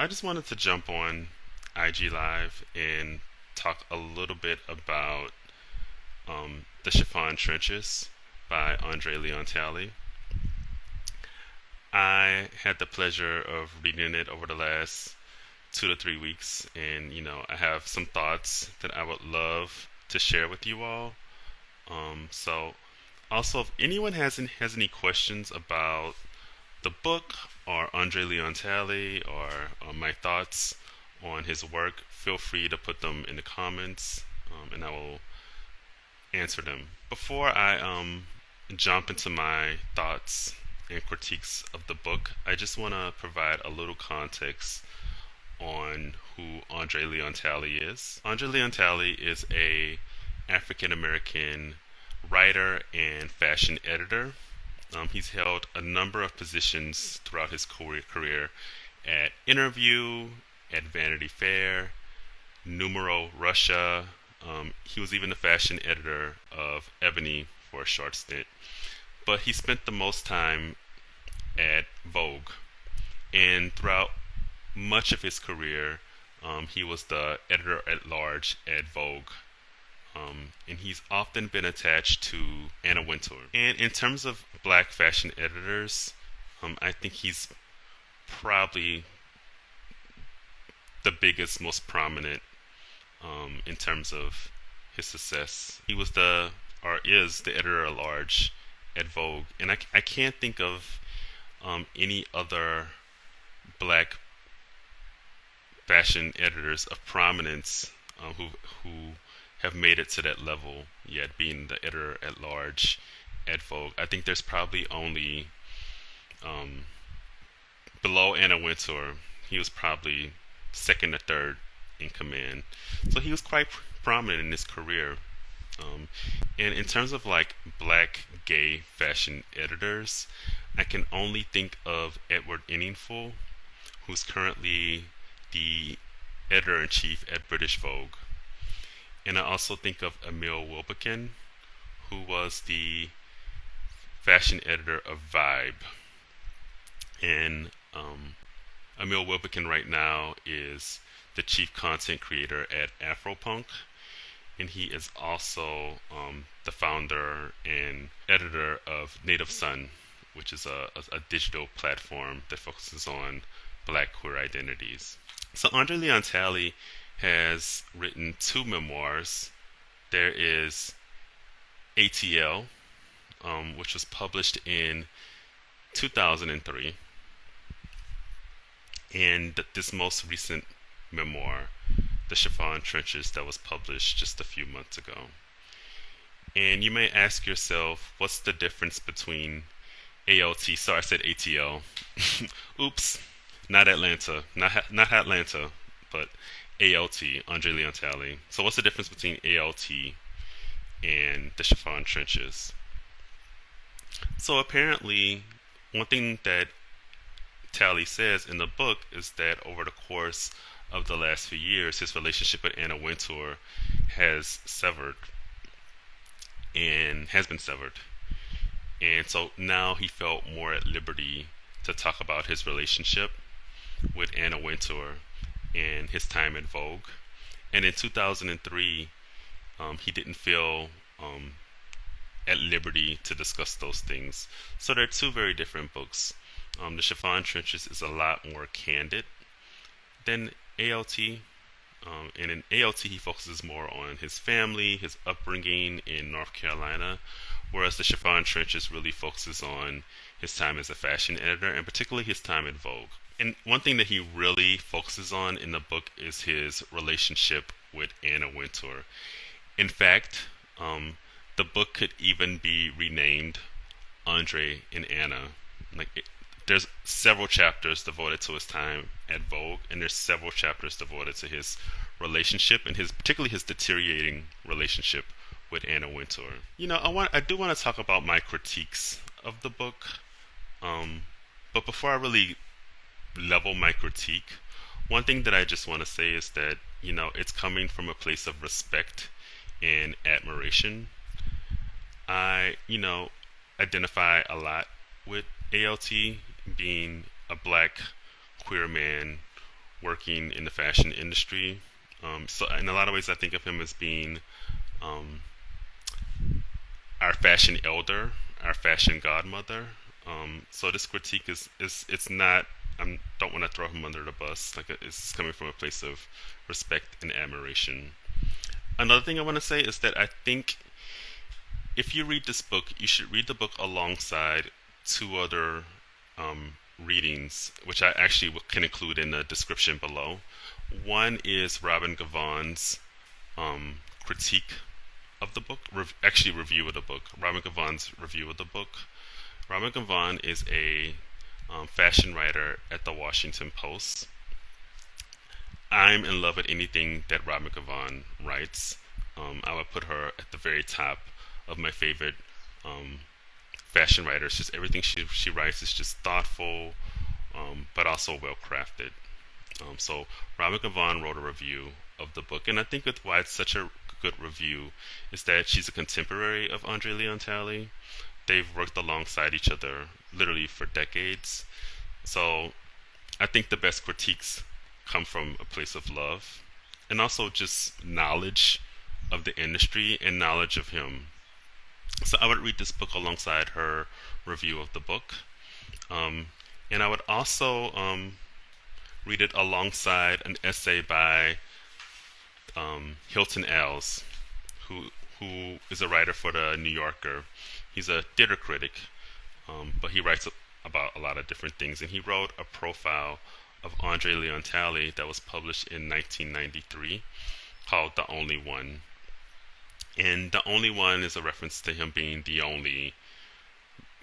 I just wanted to jump on IG Live and talk a little bit about The Chiffon Trenches by André Leon Talley. I had the pleasure of reading it over the last 2 to 3 weeks, and I have some thoughts that I would love to share with you all. So, also, if anyone has any questions about the book or André Leon Talley or my thoughts on his work, feel free to put them in the comments, and I will answer them. Before I jump into my thoughts and critiques of the book, I just want to provide a little context on who André Leon Talley is. André Leon Talley is a African American writer and fashion editor. He's held a number of positions throughout his career at Interview, at Vanity Fair, Numero Russia. He was even the fashion editor of Ebony for a short stint. But he spent the most time at Vogue. And throughout much of his career, he was the editor at large at Vogue. And he's often been attached to Anna Wintour. And in terms of black fashion editors, I think he's probably the biggest, most prominent in terms of his success. He was or is the editor at large at Vogue. And I can't think of any other black fashion editors of prominence who have made it to that level yet, being the editor at large at Vogue. I think there's probably only below Anna Wintour, he was probably second or third in command. So he was quite prominent in his career. And in terms of like black gay fashion editors, I can only think of Edward Inningful, who's currently the editor-in-chief at British Vogue. And I also think of Emil Wilbekin, who was the fashion editor of Vibe. And Emil Wilbekin right now is the chief content creator at Afropunk. And he is also the founder and editor of Native Son, which is a digital platform that focuses on black queer identities. So André Leon Talley has written two memoirs. There is ATL, which was published in 2003, and this most recent memoir, The Chiffon Trenches, that was published just a few months ago. And you may ask yourself, what's the difference between ALT? Sorry, I said ATL. Oops, not Atlanta, not Atlanta, but ALT, André Leon Talley. So what's the difference between ALT and The Chiffon Trenches? So apparently, one thing that Talley says in the book is that over the course of the last few years, his relationship with Anna Wintour has been severed. And so now he felt more at liberty to talk about his relationship with Anna Wintour and his time at Vogue. And in 2003, he didn't feel at liberty to discuss those things. So they're two very different books. The Chiffon Trenches is a lot more candid than ALT. And in ALT, he focuses more on his family, his upbringing in North Carolina, whereas The Chiffon Trenches really focuses on his time as a fashion editor, and particularly his time at Vogue. And one thing that he really focuses on in the book is his relationship with Anna Wintour. In fact, the book could even be renamed Andre and Anna. There's several chapters devoted to his time at Vogue, and there's several chapters devoted to his relationship and particularly his deteriorating relationship with Anna Wintour. I do want to talk about my critiques of the book, but before I really level my critique, one thing that I just want to say is that it's coming from a place of respect and admiration. I identify a lot with ALT, being a black queer man working in the fashion industry. So in a lot of ways, I think of him as being um, our fashion elder, our fashion godmother. So this critique is it's not. I don't want to throw him under the bus. Like it's coming from a place of respect and admiration. Another thing I want to say is that I think if you read this book, you should read the book alongside two other readings, which I actually can include in the description below. One is Robin Ghivan's critique of the book, actually review of the book. Robin Ghivan's review of the book. Robin Ghivan is a fashion writer at the Washington Post. I'm in love with anything that Robin Ghivan writes. I would put her at the very top of my favorite fashion writers. Just everything she writes is just thoughtful, but also well crafted. So Robin Ghivan wrote a review of the book, and I think why it's such a good review is that she's a contemporary of André Leon Talley. They've worked alongside each other literally for decades. So I think the best critiques come from a place of love and also just knowledge of the industry and knowledge of him. So I would read this book alongside her review of the book. And I would also read it alongside an essay by Hilton Als, who is a writer for the New Yorker. He's a theater critic, but he writes about a lot of different things. And he wrote a profile of André Leon Talley that was published in 1993 called The Only One. And The Only One is a reference to him being the only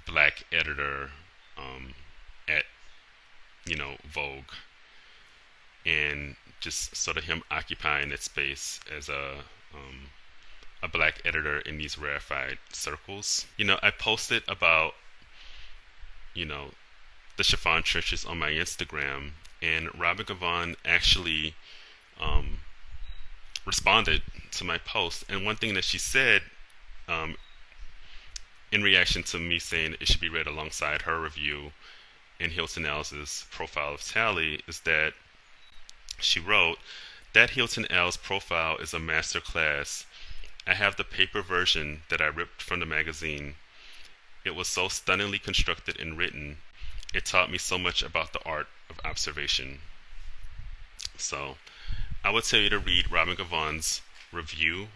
black editor at, Vogue. And just sort of him occupying that space as a black editor in these rarefied circles. I posted about, the Chiffon Trenches on my Instagram, and Robin Ghivan actually responded to my post. And one thing that she said in reaction to me saying it should be read alongside her review in Hilton Als' profile of Talley is that she wrote, "That Hilton Als profile is a masterclass. I have the paper version that I ripped from the magazine. It was so stunningly constructed and written. It taught me so much about the art of observation." So I would tell you to read Robin Ghivan's review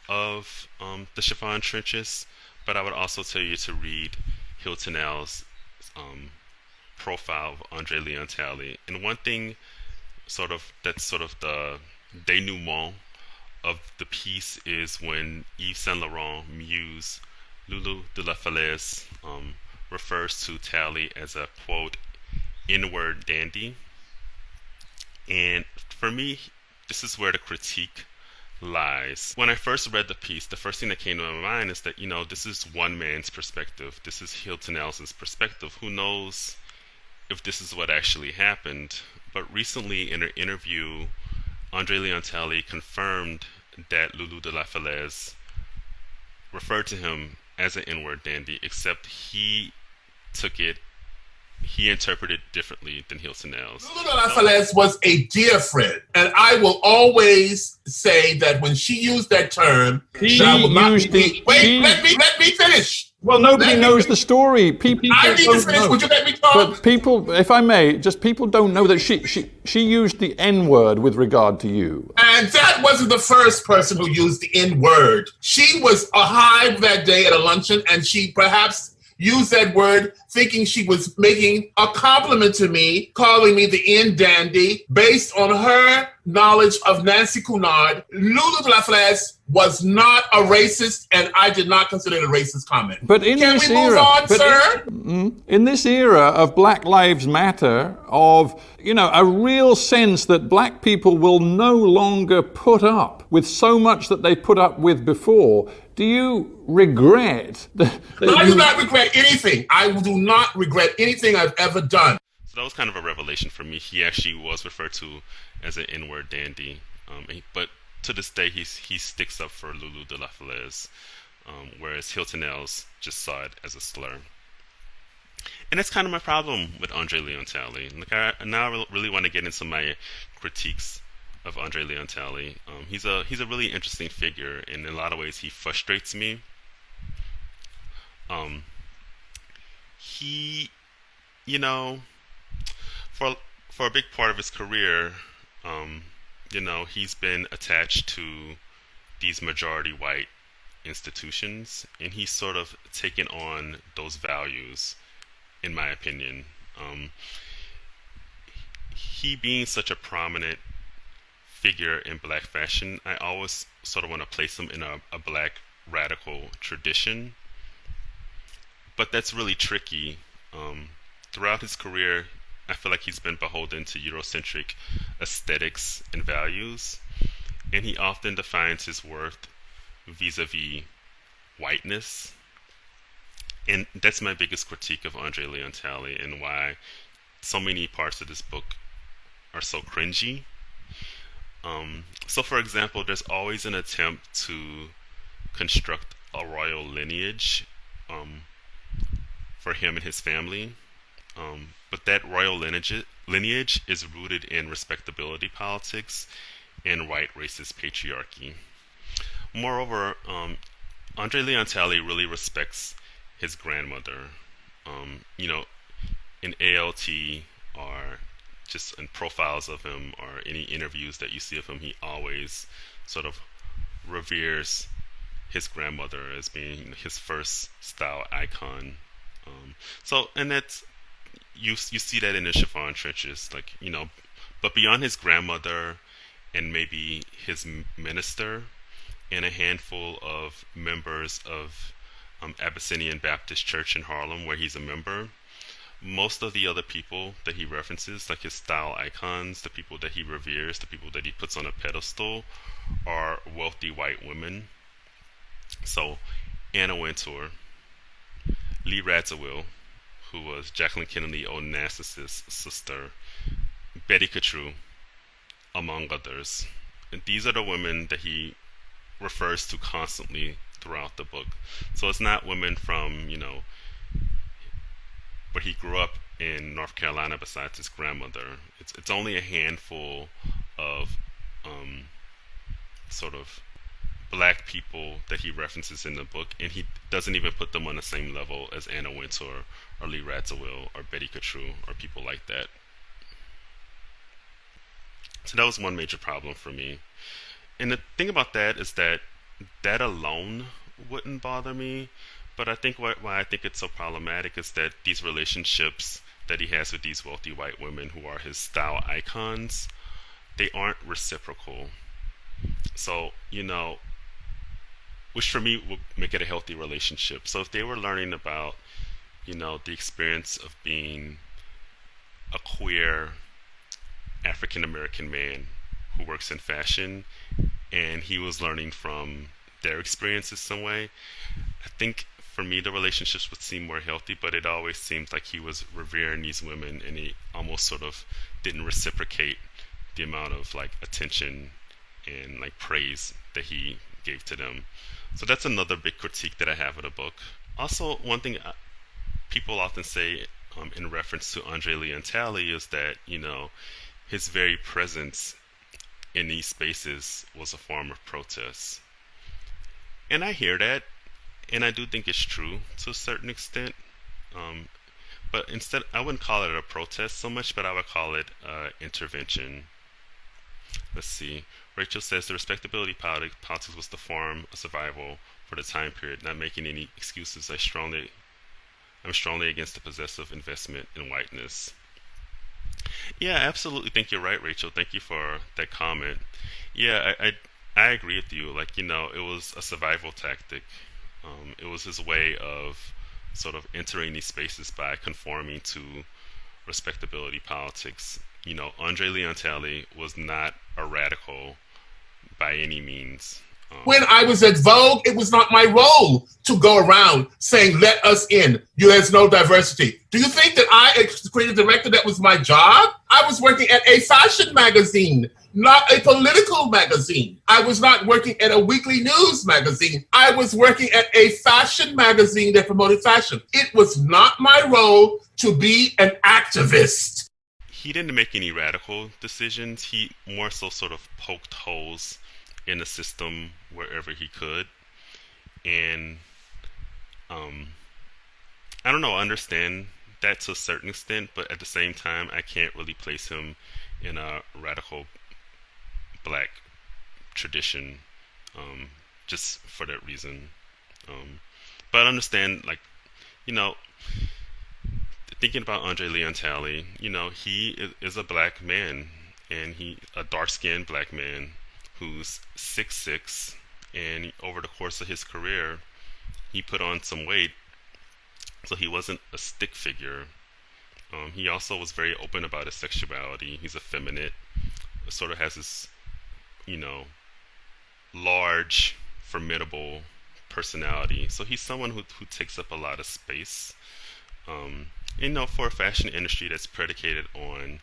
of the Chiffon Trenches, but I would also tell you to read Hilton Als' profile of André Leon Talley. And one thing that's sort of the denouement of the piece is when Yves Saint Laurent muse Lulu de la Falaise refers to Talley as a, quote, inward dandy. And for me, this is where the critique lies. When I first read the piece, the first thing that came to my mind is that, this is one man's perspective. This is Hilton Als' perspective. Who knows if this is what actually happened? But recently in an interview, André Leon Talley confirmed that Lulu de la Falaise referred to him as an inward dandy, except he interpreted it differently than Hilton Als. Lulu de la Falaise was a dear friend, and I will always say that when she used that term, let me finish. Well, nobody knows the story. People I need to finish. Would you let me talk? But people, if I may, people don't know that she used the N-word with regard to you. And that wasn't the first person who used the N-word. She was a high that day at a luncheon, and she perhaps used that word thinking she was making a compliment to me, calling me the N dandy, based on her knowledge of Nancy Cunard. Lulu de la Falaise was not a racist, and I did not consider it a racist comment. But in Can this we era, move on, sir? In this era of Black Lives Matter, of a real sense that black people will no longer put up with so much that they put up with before, do you regret that I do not regret anything. I do not regret anything I've ever done. So that was kind of a revelation for me. He actually was referred to as an N-word dandy, but to this day he sticks up for Lulu de la Falaise, whereas Hilton Als just saw it as a slur. And that's kind of my problem with André Leon Talley. Like I now really want to get into my critiques of André Leon Talley. He's a really interesting figure, and in a lot of ways he frustrates me. Um, he, you know, for for a big part of his career, um, he's been attached to these majority white institutions, and he's sort of taken on those values, in my opinion. Um, he being such a prominent figure in black fashion, I always sort of want to place him in a black radical tradition, but that's really tricky. Um, Throughout his career, I feel like he's been beholden to Eurocentric aesthetics and values, and he often defines his worth vis-a-vis whiteness. And that's my biggest critique of André Leon Talley and why so many parts of this book are so cringy. So, for example, there's always an attempt to construct a royal lineage for him and his family. But that royal lineage is rooted in respectability politics and white racist patriarchy. Moreover, André Leon Talley really respects his grandmother. You know, in ALT or just in profiles of him or any interviews that you see of him, he always sort of reveres his grandmother as being his first style icon. And that's you see that in the Chiffon Trenches, like but beyond his grandmother and maybe his minister and a handful of members of Abyssinian Baptist Church in Harlem, where he's a member. Most of the other people that he references, like his style icons, the people that he reveres, the people that he puts on a pedestal, are wealthy white women. So, Anna Wintour, Lee Radziwill, who was Jacqueline Kennedy Onassis' sister, Betty Catrue, among others. And these are the women that he refers to constantly throughout the book. So it's not women from, where he grew up in North Carolina besides his grandmother. It's only a handful of sort of black people that he references in the book, and he doesn't even put them on the same level as Anna Wintour or Lee Radziwill or Betty Catrue or people like that. So that was one major problem for me. And the thing about that is that alone wouldn't bother me, but I think why I think it's so problematic is that these relationships that he has with these wealthy white women who are his style icons, they aren't reciprocal. So, which for me would make it a healthy relationship. So if they were learning about, the experience of being a queer African American man who works in fashion, and he was learning from their experiences some way, I think for me the relationships would seem more healthy, but it always seems like he was revering these women and he almost sort of didn't reciprocate the amount of attention and praise that he gave to them. So that's another big critique that I have of the book. Also, one thing people often say in reference to André Leon Talley is that, his very presence in these spaces was a form of protest. And I hear that, and I do think it's true to a certain extent. But instead, I wouldn't call it a protest so much, but I would call it intervention. Let's see. Rachel says the respectability politics was the form of survival for the time period, not making any excuses. I'm strongly against the possessive investment in whiteness. Yeah, I absolutely think you're right, Rachel. Thank you for that comment. Yeah, I agree with you. It was a survival tactic. It was his way of sort of entering these spaces by conforming to respectability politics. André Leon Talley was not a radical by any means. When I was at Vogue, it was not my role to go around saying, let us in. There's no diversity. Do you think that I, as creative director, that was my job? I was working at a fashion magazine. not a political magazine. I was not working at a weekly news magazine. I was working at a fashion magazine that promoted fashion. It was not my role to be an activist. He didn't make any radical decisions. He more so sort of poked holes in the system wherever he could. And I don't know, I understand that to a certain extent, but at the same time, I can't really place him in a radical black tradition just for that reason. But I understand, like, you know, thinking about André Leon Talley, he is a black man, and a dark-skinned black man who's 6'6", and over the course of his career, he put on some weight, so he wasn't a stick figure. He also was very open about his sexuality. He's effeminate, sort of has this, large, formidable personality. So he's someone who takes up a lot of space. For a fashion industry that's predicated on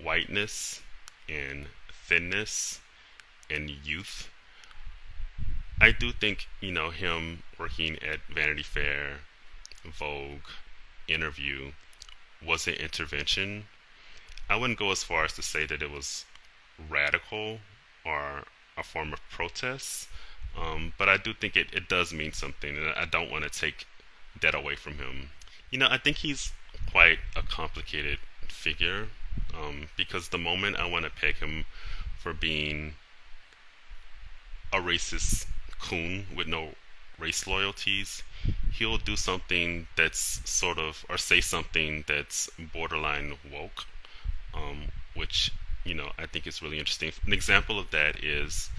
whiteness and thinness and youth, I do think, him working at Vanity Fair, Vogue, Interview was an intervention. I wouldn't go as far as to say that it was radical or a form of protest, but I do think it does mean something, and I don't want to take that away from him. I think he's quite a complicated figure, because the moment I want to peg him for being a racist coon with no race loyalties, he'll do something that's or say something that's borderline woke, which, I think is really interesting. An example of that is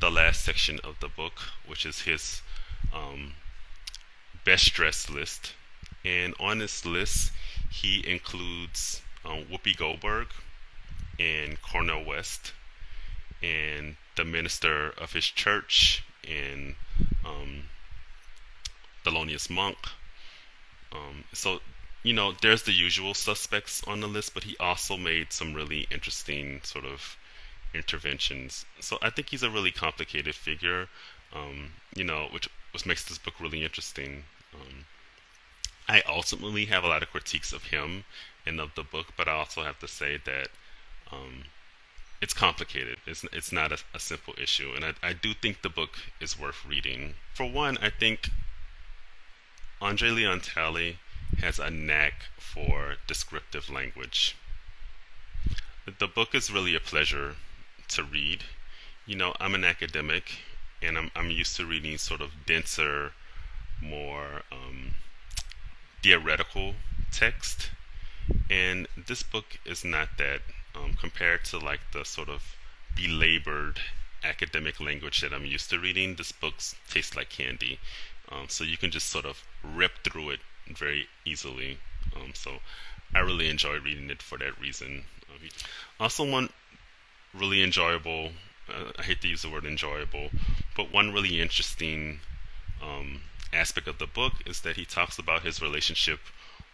the last section of the book, which is his best dressed list. And on this list, he includes Whoopi Goldberg and Cornel West and the minister of his church and Thelonious Monk. There's the usual suspects on the list, but he also made some really interesting sort of interventions. So I think he's a really complicated figure, which makes this book really interesting. I ultimately have a lot of critiques of him and of the book, but I also have to say that it's complicated. It's not a simple issue, and I do think the book is worth reading. For one, I think André Leon Talley has a knack for descriptive language. The book is really a pleasure to read. I'm an academic, and I'm used to reading sort of denser, more theoretical text, and this book is not that, compared to like the sort of belabored academic language that I'm used to reading. This book tastes like candy, so you can just sort of rip through it very easily. So I really enjoy reading it for that reason. Also, one really enjoyable, I hate to use the word enjoyable, but one really interesting aspect of the book is that he talks about his relationship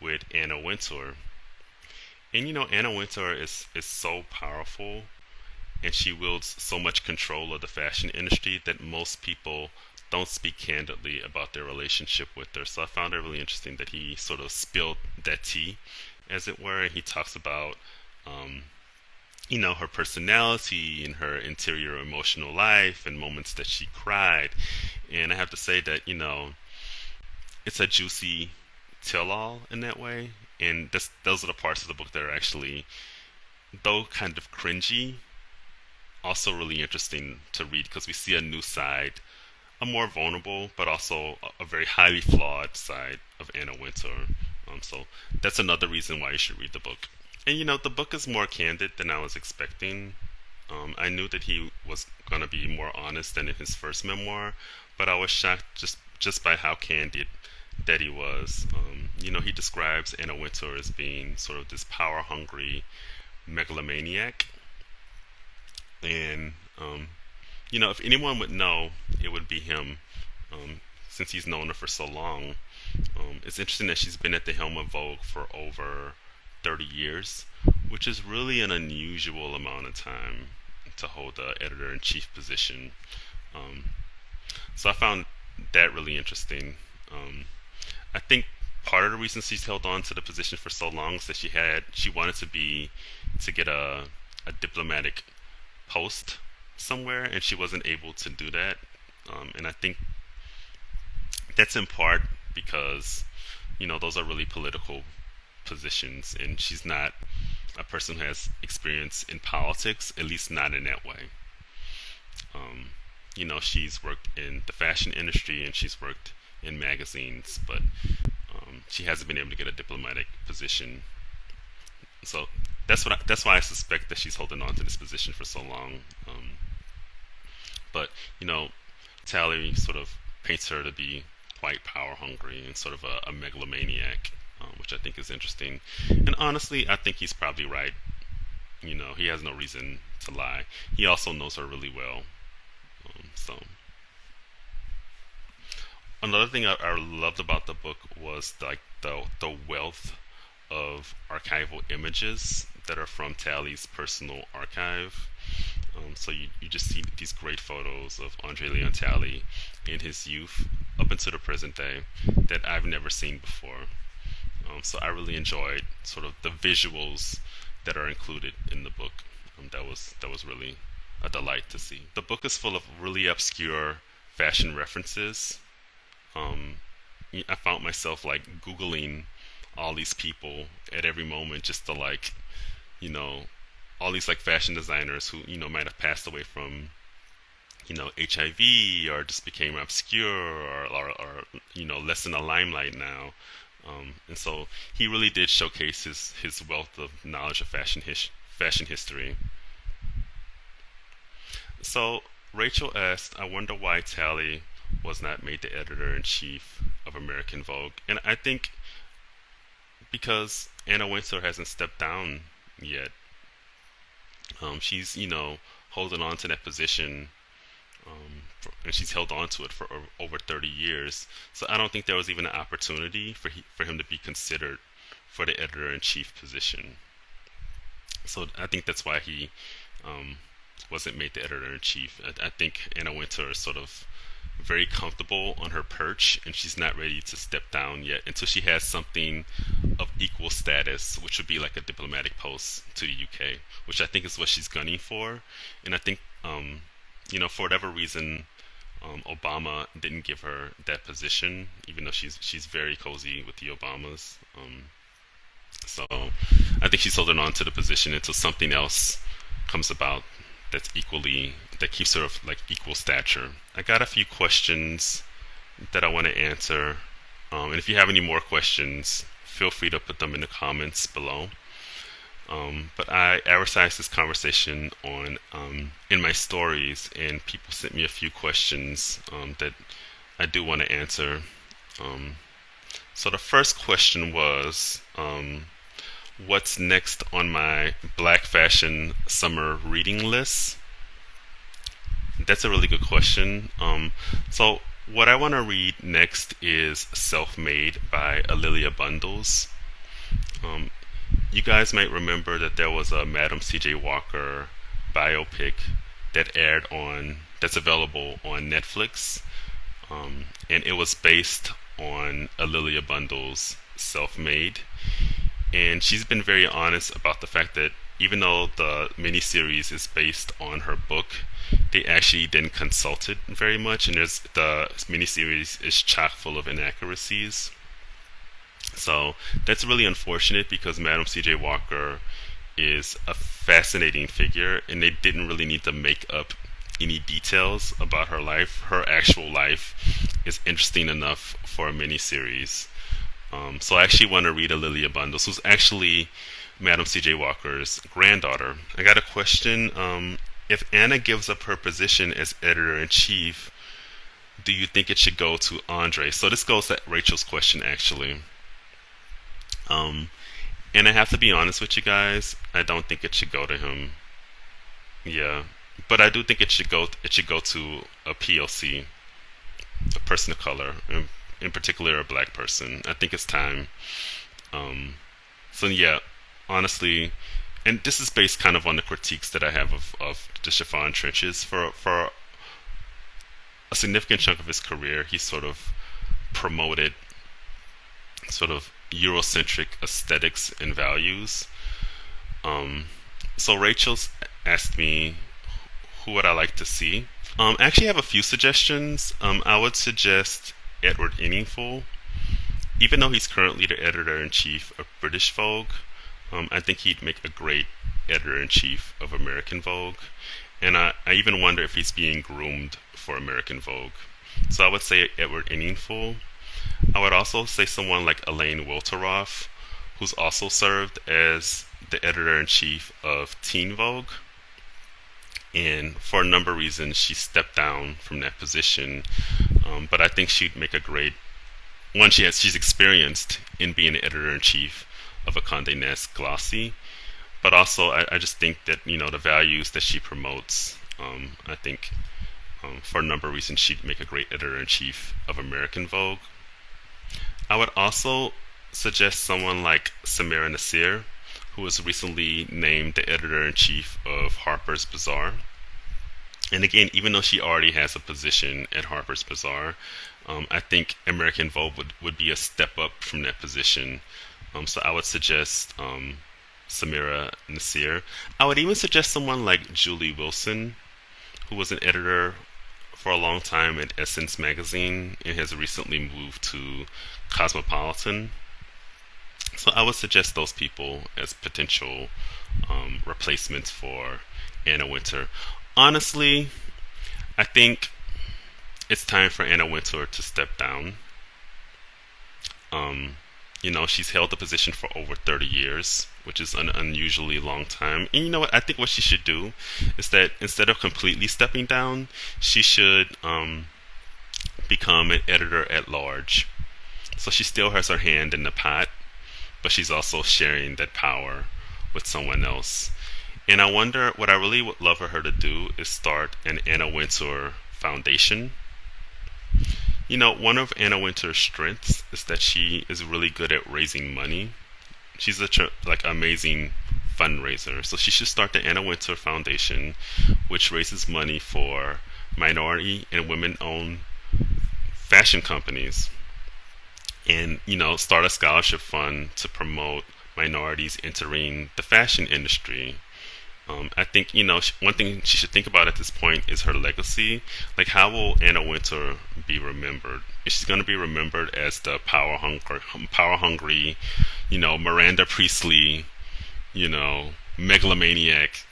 with Anna Wintour. And Anna Wintour is so powerful, and she wields so much control of the fashion industry that most people don't speak candidly about their relationship with her. So I found it really interesting that he sort of spilled that tea, as it were. He talks about her personality and her interior emotional life and moments that she cried. And I have to say that, it's a juicy tell-all in that way. And those are the parts of the book that are actually, though kind of cringy, also really interesting to read, because we see a new side, a more vulnerable, but also a very highly flawed side of Anna Wintour. So that's another reason why you should read the book. And the book is more candid than I was expecting. I knew that he was going to be more honest than in his first memoir, but I was shocked just by how candid that he was. He describes Anna Wintour as being sort of this power-hungry megalomaniac. And, if anyone would know, it would be him, since he's known her for so long. It's interesting that she's been at the helm of Vogue for over 30 years, which is really an unusual amount of time. to hold the editor-in-chief position. Um, so I found that really interesting. I think part of the reason she's held on to the position for so long is that she wanted to get a diplomatic post somewhere, and she wasn't able to do that. And I think that's in part because those are really political positions, and she's not a person who has experience in politics, at least not in that way. She's worked in the fashion industry and she's worked in magazines, but she hasn't been able to get a diplomatic position. So that's why I suspect that she's holding on to this position for so long. But Talley sort of paints her to be quite power hungry and sort of a megalomaniac, which I think is interesting. And honestly, I think he's probably right. He has no reason to lie. He also knows her really well. So another thing I loved about the book was like the wealth of archival images that are from Talley's personal archive. So you just see these great photos of André Leon Talley in his youth up into the present day that I've never seen before. So I really enjoyed sort of the visuals that are included in the book. That was really a delight to see. The book is full of really obscure fashion references. I found myself like Googling all these people at every moment just to all these like fashion designers who might have passed away from HIV or just became obscure or less in the limelight now. And so he really did showcase his wealth of knowledge of fashion history. So Rachel asked, I wonder why Talley was not made the editor-in-chief of American Vogue. And I think because Anna Wintour hasn't stepped down yet. She's, holding on to that position, and she's held on to it for over 30 years. So I don't think there was even an opportunity for him to be considered for the editor-in-chief position. So I think that's why he wasn't made the editor-in-chief. I think Anna Wintour is sort of very comfortable on her perch, and she's not ready to step down yet until she has something of equal status, which would be like a diplomatic post to the UK, which I think is what she's gunning for. And I think, for whatever reason, Obama didn't give her that position, even though she's very cozy with the Obamas. So I think she's holding on to the position until something else comes about that keeps her of like equal stature. I got a few questions that I want to answer, and if you have any more questions, feel free to put them in the comments below. But I advertised this conversation on in my stories, and people sent me a few questions that I do want to answer. So the first question was, what's next on my Black fashion summer reading list? That's a really good question. So what I want to read next is Self-Made by A'Lelia Bundles. You guys might remember that there was a Madam C.J. Walker biopic that's available on Netflix, and it was based on A'Lelia Bundles' Self-Made. And she's been very honest about the fact that even though the miniseries is based on her book, they actually didn't consult it very much, and the miniseries is chock full of inaccuracies. So that's really unfortunate because Madam C.J. Walker is a fascinating figure, and they didn't really need to make up any details about her life. Her actual life is interesting enough for a miniseries. So I actually want to read A'Lelia Bundles, who's actually Madam C.J. Walker's granddaughter. I got a question. If Anna gives up her position as editor-in-chief, do you think it should go to André? So this goes to Rachel's question, actually. And I have to be honest with you guys, I don't think it should go to him. Yeah, but I do think it should go to a POC, a person of color, in particular a black person. I think it's time. So yeah, honestly, and this is based kind of on the critiques that I have of the Chiffon Trenches. For a significant chunk of his career, he sort of promoted sort of Eurocentric aesthetics and values. So Rachel's asked me who would I like to see. I actually have a few suggestions. I would suggest Edward Enninful. Even though he's currently the editor-in-chief of British Vogue, I think he'd make a great editor-in-chief of American Vogue. And I even wonder if he's being groomed for American Vogue. So I would say Edward Enninful. I would also say someone like Elaine Welteroth, who's also served as the editor-in-chief of Teen Vogue. And for a number of reasons, she stepped down from that position. But I think she'd make a great one. She's experienced in being the editor-in-chief of a Condé Nast Glossy. But also, I just think that, the values that she promotes, I think for a number of reasons, she'd make a great editor-in-chief of American Vogue. I would also suggest someone like Samira Nasir, who was recently named the editor-in-chief of Harper's Bazaar. And again, even though she already has a position at Harper's Bazaar, I think American Vogue would be a step up from that position. So I would suggest Samira Nasir. I would even suggest someone like Julie Wilson, who was an editor for a long time at Essence Magazine and has recently moved to Cosmopolitan. So I would suggest those people as potential replacements for Anna Wintour. Honestly, I think it's time for Anna Wintour to step down. She's held the position for over 30 years, which is an unusually long time. And you know what? I think what she should do is that instead of completely stepping down, she should become an editor at large. So she still has her hand in the pot, but she's also sharing that power with someone else. And I wonder, what I really would love for her to do is start an Anna Wintour Foundation. One of Anna Wintour's strengths is that she is really good at raising money. She's amazing fundraiser. So she should start the Anna Wintour Foundation, which raises money for minority and women-owned fashion companies. And, start a scholarship fund to promote minorities entering the fashion industry. I think, one thing she should think about at this point is her legacy. Like, how will Anna Wintour be remembered? Is she going to be remembered as the power hungry, Miranda Priestley, megalomaniac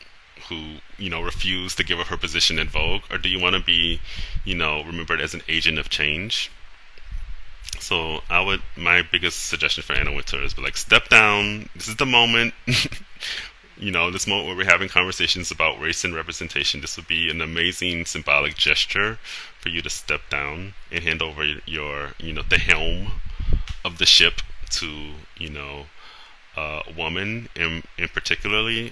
who, refused to give up her position in Vogue? Or do you want to be, remembered as an agent of change? So my biggest suggestion for Anna Wintour is step down. This is the moment. This moment where we're having conversations about race and representation. This would be an amazing symbolic gesture for you to step down and hand over your, the helm of the ship to, a woman, in particular,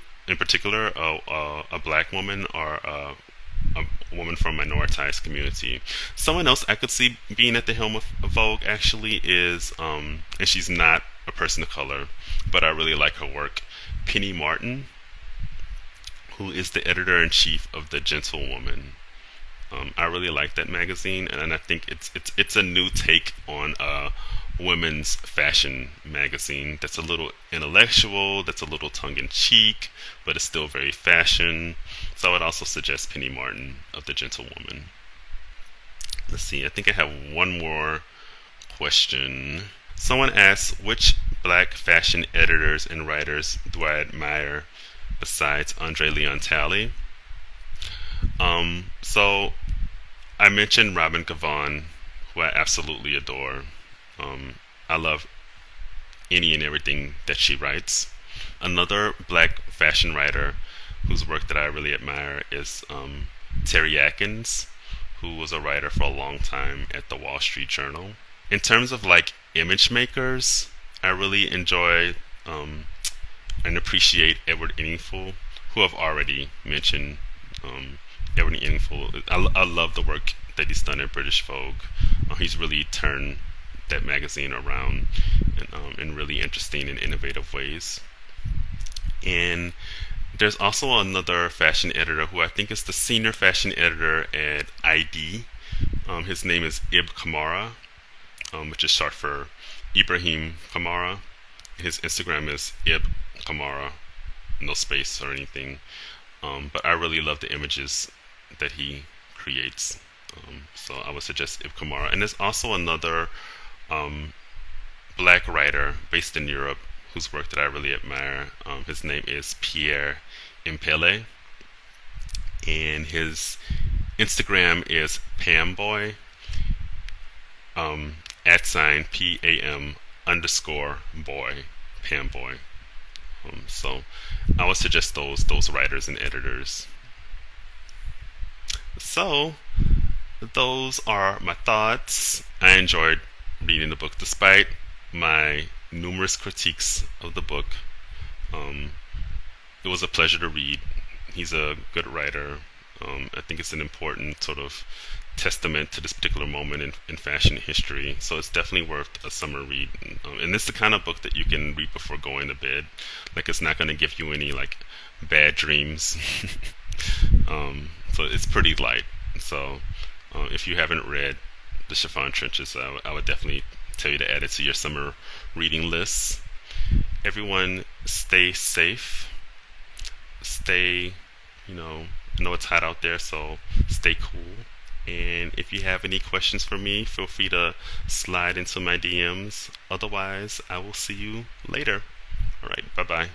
a black woman or a woman from a minoritized community. Someone else I could see being at the helm of Vogue actually is, and she's not a person of color, but I really like her work, Penny Martin, who is the editor-in-chief of The Gentlewoman. I really like that magazine, and I think it's a new take on a women's fashion magazine that's a little intellectual, that's a little tongue-in-cheek, but it's still very fashion. So I would also suggest Penny Martin of The Gentlewoman. Let's see, I think I have one more question. Someone asks, which black fashion editors and writers do I admire besides André Leon Talley? So I mentioned Robin Ghivan, who I absolutely adore. I love any and everything that she writes. Another black fashion writer whose work that I really admire is Terry Atkins, who was a writer for a long time at the Wall Street Journal. In terms of image makers, I really enjoy and appreciate Edward Enninful, who I've already mentioned. Edward Enninful, I love the work that he's done at British Vogue. He's really turned that magazine around in really interesting and innovative ways. And there's also another fashion editor who I think is the senior fashion editor at ID. His name is Ib Kamara, which is short for Ibrahim Kamara. His Instagram is Ib Kamara, no space or anything. But I really love the images that he creates. So I would suggest Ib Kamara. And there's also another black writer based in Europe whose work that I really admire. His name is Pierre Impele, and his Instagram is Pamboy, @ PAM_boy, Pamboy. So I would suggest those writers and editors. So those are my thoughts. I enjoyed reading the book despite my numerous critiques of the book. It was a pleasure to read. He's a good writer. I think it's an important sort of testament to this particular moment in fashion history. So it's definitely worth a summer read. And it's the kind of book that you can read before going to bed. Like, it's not going to give you any like bad dreams. So it's pretty light. So if you haven't read the Chiffon Trenches, I would definitely tell you to add it to your summer reading list. Everyone, stay safe. Stay, I know it's hot out there, so stay cool. And if you have any questions for me, feel free to slide into my DMs. Otherwise, I will see you later. All right, bye-bye.